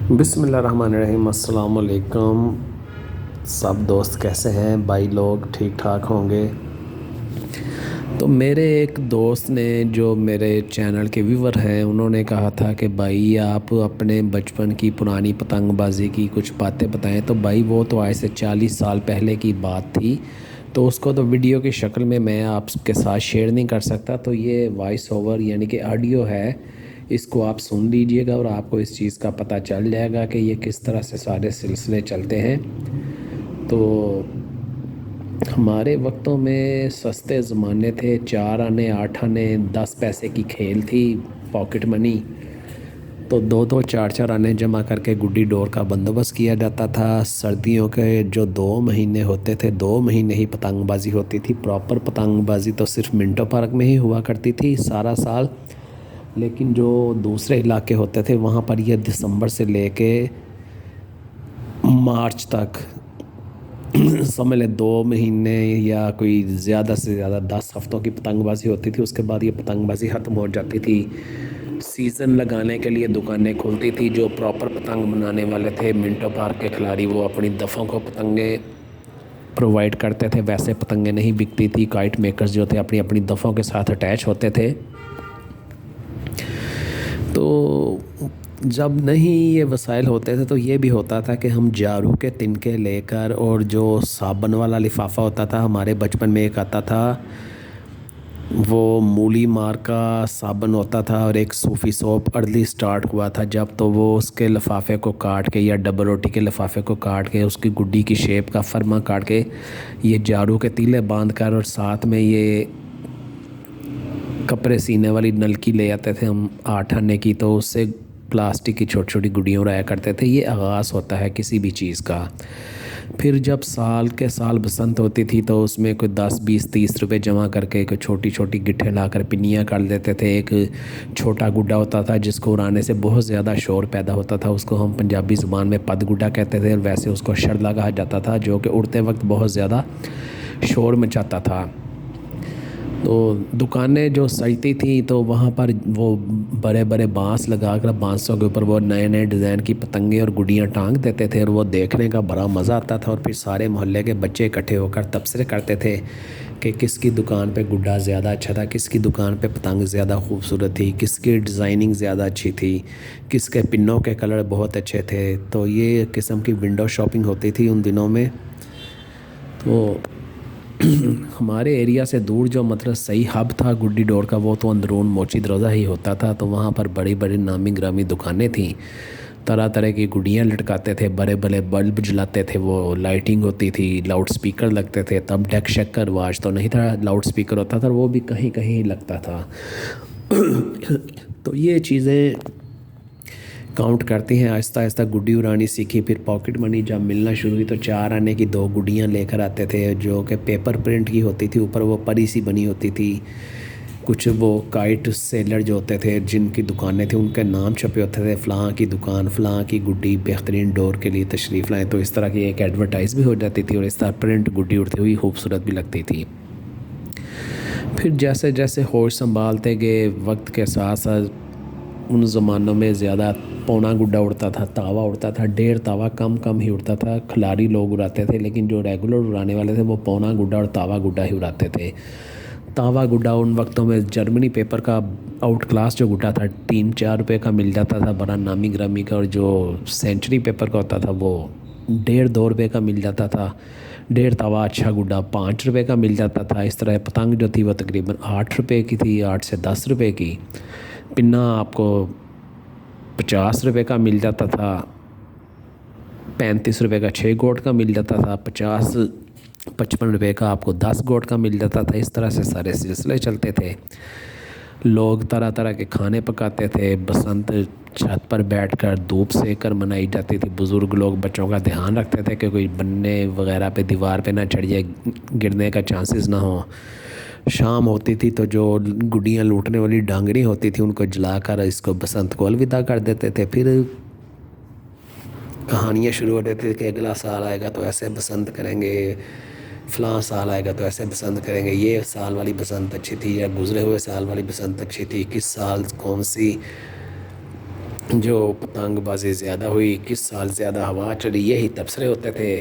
बिस्मिल्लाहिर्रहमानिर्रहीम। अस्सलाम वालेकुम। सब दोस्त कैसे हैं भाई? लोग ठीक ठाक होंगे। तो मेरे एक दोस्त ने, जो मेरे चैनल के व्यूवर हैं, उन्होंने कहा था कि भाई आप अपने बचपन की पुरानी पतंगबाजी की कुछ बातें बताएं। तो भाई वो तो आज से 40 साल पहले की बात थी, तो उसको तो वीडियो की शक्ल में मैं आपके साथ शेयर नहीं कर सकता। तो ये वॉइस ओवर यानी कि ऑडियो है, इसको आप सुन लीजिएगा और आपको इस चीज़ का पता चल जाएगा कि ये किस तरह से सारे सिलसिले चलते हैं। तो हमारे वक्तों में सस्ते ज़माने थे। 4 आने 8 आने 10 पैसे की खेल थी, पॉकेट मनी। तो 2-2 4-4 आने जमा करके गुड्डी डोर का बंदोबस्त किया जाता था। सर्दियों के जो 2 महीने होते थे, 2 महीने ही पतंगबाजी होती थी। प्रॉपर पतंगबाजी तो सिर्फ मिंटो पार्क में ही हुआ करती थी सारा साल। लेकिन जो दूसरे इलाके होते थे वहाँ पर यह दिसंबर से लेके मार्च तक समझ लें 2 महीने या कोई ज़्यादा से ज़्यादा 10 हफ्तों की पतंगबाजी होती थी। उसके बाद ये पतंगबाजी ख़त्म हो जाती थी। सीज़न लगाने के लिए दुकानें खुलती थी। जो प्रॉपर पतंग बनाने वाले थे, मिंटो पार्क के खिलाड़ी, वो अपनी दफ़ों को पतंगे प्रोवाइड करते थे। वैसे पतंगे नहीं बिकती थी। काइट मेकर्स जो थे अपनी अपनी दफ़ों के साथ अटैच होते थे। तो जब नहीं ये वसाइल होते थे तो ये भी होता था कि हम जारू के तिनके लेकर, और जो साबुन वाला लिफाफा होता था, हमारे बचपन में एक आता था, वो मूली मार का साबुन होता था, और एक सूफ़ी सोप अर्ली स्टार्ट हुआ था जब, तो वो उसके लिफाफे को काट के या डबल रोटी के लिफाफे को काट के उसकी गुड्डी की शेप का फरमा काट के ये जारू के तीले बांध कर, और साथ में ये कपड़े सीने वाली नलकी ले आते थे हम 8 आने की, तो उससे प्लास्टिक की छोटी छोटी गुड़ियाँ उड़ाया करते थे। ये आगाज़ होता है किसी भी चीज़ का। फिर जब साल के साल बसंत होती थी तो उसमें कोई 10 20 30 रुपए जमा करके कोई छोटी छोटी गिट्ठे लाकर पिनियाँ कर देते थे। एक छोटा गुड्डा होता था जिसको उड़ाने से बहुत ज़्यादा शोर पैदा होता था, उसको हम पंजाबी ज़ुबान में पद गुड्डा कहते थे, और वैसे उसको शरला कहा जाता था, जो कि उड़ते वक्त बहुत ज़्यादा शोर मचाता था। तो दुकानें जो सजती थी तो वहाँ पर वो बड़े बड़े बांस लगा कर बांसों के ऊपर वो नए नए डिज़ाइन की पतंगे और गुड़ियाँ टांग देते थे, और वो देखने का बड़ा मज़ा आता था। और फिर सारे मोहल्ले के बच्चे इकट्ठे होकर तबसरे करते थे कि किसकी दुकान पे गुड्डा ज़्यादा अच्छा था, किसकी दुकान पे पतंग ज़्यादा खूबसूरत थी, किसकी डिज़ाइनिंग ज़्यादा अच्छी थी, किसके पिन्नों के कलर बहुत अच्छे थे। तो ये किस्म की विंडो शॉपिंग होती थी उन दिनों में। तो हमारे एरिया से दूर जो मतलब सही हब था गुड्डी डोर का, वो तो अंदरून मोची दरोज़ा ही होता था। तो वहाँ पर बड़ी बड़ी नामी ग्रामी दुकानें थीं, तरह तरह की गुड़ियाँ लटकाते थे, बड़े बड़े बल्ब जलाते थे, वो लाइटिंग होती थी, लाउड स्पीकर लगते थे। तब डेक शेक का रिवाज तो नहीं था, लाउड स्पीकर होता था, वो भी कहीं कहीं ही लगता था। तो ये चीज़ें काउंट करती हैं। आहिस्ता आहिस्ता गुड्डी उड़ानी सीखी। फिर पॉकेट मनी जब मिलना शुरू हुई तो 4 आने की 2 गुड्डियाँ लेकर आते थे, जो कि पेपर प्रिंट की होती थी, ऊपर वो परी सी बनी होती थी। कुछ वो काइट सेलर जो होते थे, जिनकी दुकानें थी, उनके नाम छपे होते थे, फ़लाँ की दुकान फ़लाँ की गुड्डी बेहतरीन डोर के लिए तशरीफ़ लाएँ। तो इस तरह की एक एडवर्टाइज़ भी हो जाती थी, और इस तरह प्रिंट गुड्डी उड़ती हुई खूबसूरत भी लगती थी। फिर जैसे जैसे होश संभालते गए वक्त के साथ साथ, उन ज़मानों में ज़्यादा पौना गुड्डा उड़ता था, तावा उड़ता था, 1.5 तावा कम कम ही उड़ता था। खिलाड़ी लोग उड़ाते थे, लेकिन जो रेगुलर उड़ाने वाले थे वो पौना गुड्डा और तावा गुड्डा ही उड़ाते थे। तावा गुड्डा उन वक्तों में जर्मनी पेपर का आउट क्लास जो गुड्डा था 3-4 रुपये का मिल जाता था, बड़ा नामी ग्रामी का। और जो सेंचुरी पेपर का होता था वो 1.5-2 रुपये का मिल जाता था। 1.5 तावा अच्छा गुड्डा 5 रुपये का मिल जाता था। इस तरह पतंग जो थी वो तकरीबन 8 रुपये की थी, 8 से 10 रुपये की। पिन्ना आपको 50 रुपये का मिल जाता था, 35 रुपये का 6 गोट का मिल जाता था, 50-55 रुपये का आपको 10 गोट का मिल जाता था। इस तरह से सारे सिलसिले चलते थे। लोग तरह तरह के खाने पकाते थे। बसंत छत पर बैठकर धूप सेक कर मनाई जाती थी। बुज़ुर्ग लोग बच्चों का ध्यान रखते थे कि कोई बनने वगैरह पे दीवार पे ना चढ़ जाए, गिरने का चांसेस ना हो। शाम होती थी तो जो गुड्डियाँ लूटने वाली डांगरी होती थी उनको जलाकर इसको बसंत को अलविदा कर देते थे। फिर कहानियाँ शुरू हो जाती थी कि अगला साल आएगा तो ऐसे बसंत करेंगे, फ़लाँ साल आएगा तो ऐसे बसंत करेंगे, ये साल वाली बसंत अच्छी थी या गुज़रे हुए साल वाली बसंत अच्छी थी, किस साल कौन सी जो पतंगबाजी ज़्यादा हुई, किस साल ज़्यादा हवा चली, यही तबसरे होते थे।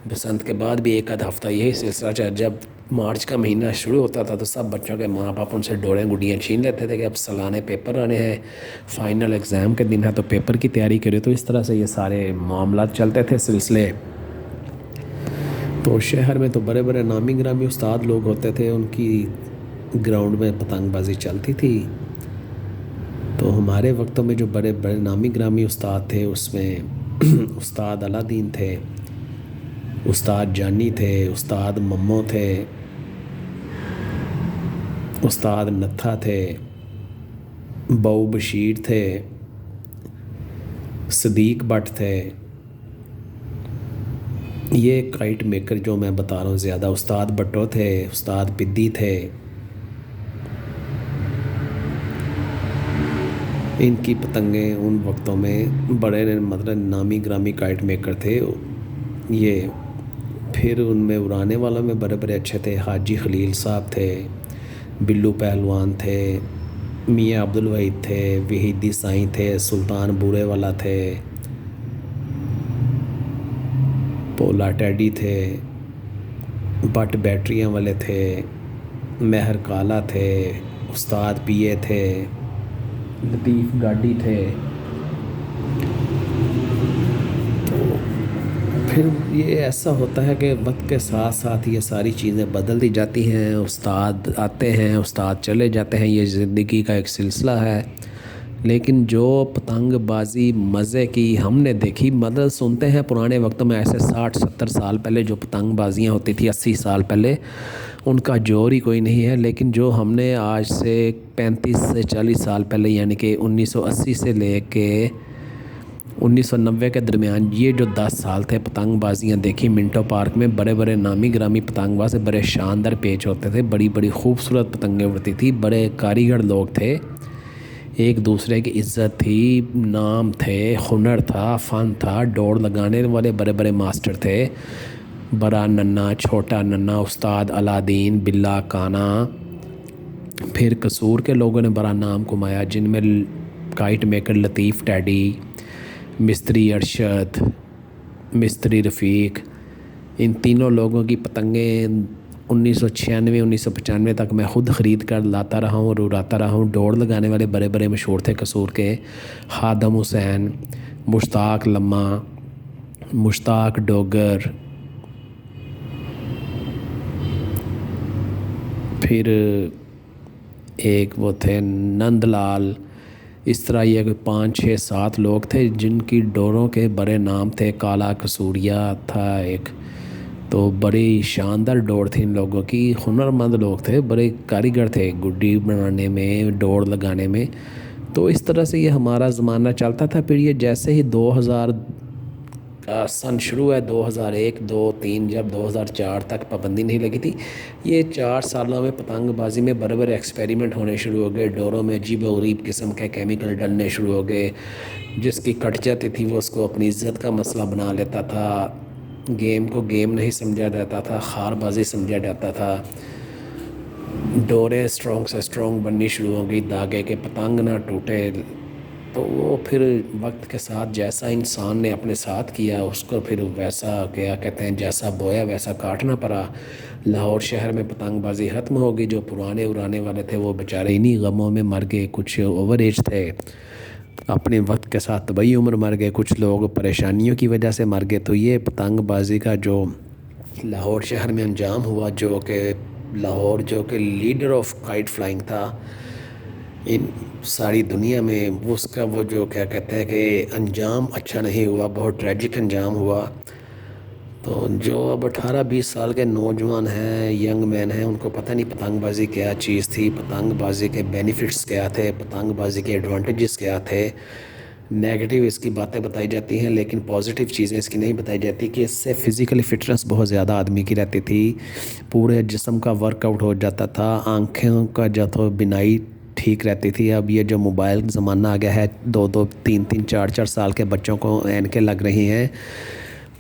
बसंत के बाद भी एक आध हफ्ता यही सिलसिला चला। जब मार्च का महीना शुरू होता था तो सब बच्चों के माँ बाप उनसे डोरें गुडियाँ छीन लेते थे कि अब सालाने पेपर आने हैं, फाइनल एग्ज़ाम के दिन है तो पेपर की तैयारी करें। तो इस तरह से ये सारे मामला चलते थे, सिलसिले। तो शहर में तो बड़े बड़े नामी गिरामी उस्ताद लोग होते थे, उनकी ग्राउंड में पतंगबाजी चलती थी। तो हमारे वक्तों में जो बड़े बड़े नामी गिरामी उस्ताद थे उसमें उस्ताद अलादीन थे, उस्ताद जानी थे, उस्ताद मम्मो थे, उस्ताद नत्था थे, बऊ बशीर थे, सदीक भट्ट थे। ये काइट मेकर जो मैं बता रहा हूँ ज़्यादा, उस्ताद भट्टो थे, उस्ताद पिद्दी थे। इनकी पतंगें उन वक्तों में बड़े मतलब नामी ग्रामी काइट मेकर थे ये। फिर उनमें उड़ाने वालों में बड़े बड़े अच्छे थे, हाजी खलील साहब थे, बिल्लू पहलवान थे, मियाँ अब्दुल वहीद थे, वहीदी साईं थे, सुल्तान बूरे वाला थे, पोला टैडी थे, बट बैटरियाँ वाले थे, महर काला थे, उस्ताद पिए थे, लतीफ़ गाड़ी थे। तो फिर ये ऐसा होता है कि वक्त के साथ साथ ये सारी चीज़ें बदलती जाती हैं, उस्ताद आते हैं, उस्ताद चले जाते हैं, ये ज़िंदगी का एक सिलसिला है। लेकिन जो पतंगबाज़ी मज़े की हमने देखी, मतलब सुनते हैं पुराने वक्तों में ऐसे 60-70 साल पहले जो पतंगबाज़ियाँ होती थी, 80 साल पहले, उनका जोर ही कोई नहीं है। लेकिन जो हमने आज से 35 से 40 साल पहले यानी कि 1980 से लेके 1990 के दरमियान ये जो 10 साल थे पतंगबाज़ियाँ देखी मिंटो पार्क में, बड़े बड़े नामी ग्रामी पतंगबाज, बड़े शानदार पेच होते थे, बड़ी बड़ी खूबसूरत पतंगें उड़ती थी, बड़े कारीगर लोग थे, एक दूसरे की इज़्ज़त थी, नाम थे, हुनर था, फ़न था, दौड़ लगाने वाले बड़े बड़े मास्टर थे, बड़ा नन्ना, छोटा नन्ना, उस्ताद अलादीन, बिल्ला काना। फिर कसूर के लोगों ने बड़ा नाम कमाया, जिनमें काइट मेकर लतीफ़ टैडी, मिस्त्री अरशद, मिस्त्री रफ़ीक, इन तीनों लोगों की पतंगें 1996 1995 तक मैं ख़ुद ख़रीद कर लाता रहा हूँ और उड़ाता रहा हूँ। दौड़ लगाने वाले बड़े बड़े मशहूर थे कसूर के, हादम हुसैन, मुश्ताक लम्मा, मुश्ताक डोगर, फिर एक वो थे नंदलाल। इस तरह ये 5 6 7 लोग थे जिनकी डोरों के बड़े नाम थे। काला कसूरिया था एक, तो बड़ी शानदार डोर थी इन लोगों की, हुनरमंद लोग थे, बड़े कारीगर थे गुड्डी बनाने में, डोर लगाने में। तो इस तरह से ये हमारा ज़माना चलता था। फिर ये जैसे ही 2000 का सन शुरू है, 2001 2 3, जब 2004 तक पाबंदी नहीं लगी थी, ये 4 सालों में पतंगबाजी में बड़े बड़े एक्सपेरिमेंट होने शुरू हो गए। डोरों में अजीब व गरीब किस्म के केमिकल डलने शुरू हो गए। जिसकी कट जाती थी वो उसको अपनी इज्जत का मसला बना लेता था, गेम को गेम नहीं समझा जाता था, खारबाजी समझा जाता था। डोरें स्ट्रॉन्ग से स्ट्रॉन्ग बननी शुरू हो गई, धागे के पतंग ना टूटे। तो वो फिर वक्त के साथ जैसा इंसान ने अपने साथ किया उसको फिर वैसा क्या कहते हैं, जैसा बोया वैसा काटना पड़ा। लाहौर शहर में पतंगबाजी ख़त्म हो गई। जो पुराने उड़ाने वाले थे वो बेचारे इन्हीं गमों में मर गए। कुछ ओवर एज थे, अपने वक्त के साथ तबई उम्र मर गए, कुछ लोग परेशानियों की वजह से मर गए। तो ये पतंगबाजी का जो लाहौर शहर में अंजाम हुआ, जो कि लाहौर जो कि लीडर ऑफ काइट फ्लाइंग था इन सारी दुनिया में, उसका वो जो क्या कहते हैं कि अंजाम अच्छा नहीं हुआ, बहुत ट्रेजिक अंजाम हुआ। तो जो अब 18-20 साल के नौजवान हैं, यंग मैन हैं, उनको पता नहीं पतंगबाजी क्या चीज़ थी, पतंगबाजी के बेनिफिट्स क्या थे, पतंगबाजी के एडवांटेजेस क्या थे। नेगेटिव इसकी बातें बताई जाती हैं लेकिन पॉजिटिव चीज़ें इसकी नहीं बताई जाती कि इससे फ़िज़िकली फ़िटनेस बहुत ज़्यादा आदमी की रहती थी, पूरे जिस्म का वर्कआउट हो जाता था, आँखों का जो तो बिनाई ठीक रहती थी। अब ये जो मोबाइल ज़माना आ गया है, 2-2 3-3 4-4 साल के बच्चों को ऐनकें लग रही हैं।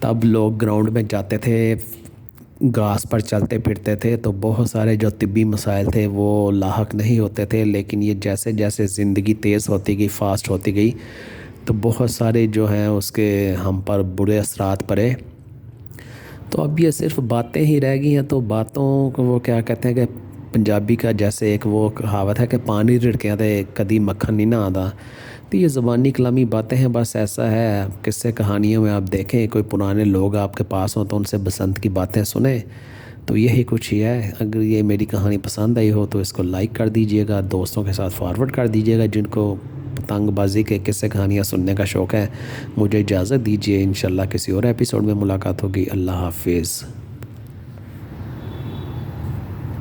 तब लोग ग्राउंड में जाते थे, घास पर चलते फिरते थे, तो बहुत सारे जो तिब्बी मसाइल थे वो लाहक नहीं होते थे। लेकिन ये जैसे जैसे ज़िंदगी तेज़ होती गई, फास्ट होती गई, तो बहुत सारे जो हैं उसके हम पर बुरे असरात पड़े। तो अब ये सिर्फ बातें ही रह गई हैं। तो बातों को वो क्या कहते हैं कि पंजाबी का जैसे एक वो कहावत है कि पानी रिड़कें ते कदी मक्खन नहीं ना आता। तो ये ज़बानी कलामी बातें हैं, बस ऐसा है। किस्से कहानियों में आप देखें कोई पुराने लोग आपके पास हों तो उनसे बसंत की बातें सुने। तो यही कुछ ही है। अगर ये मेरी कहानी पसंद आई हो तो इसको लाइक कर दीजिएगा, दोस्तों के साथ फॉरवर्ड कर दीजिएगा जिनको पतंगबाजी के किस्से कहानियाँ सुनने का शौक़ है। मुझे इजाज़त दीजिए, इंशाल्लाह किसी और एपिसोड में मुलाकात होगी। अल्लाह हाफिज़।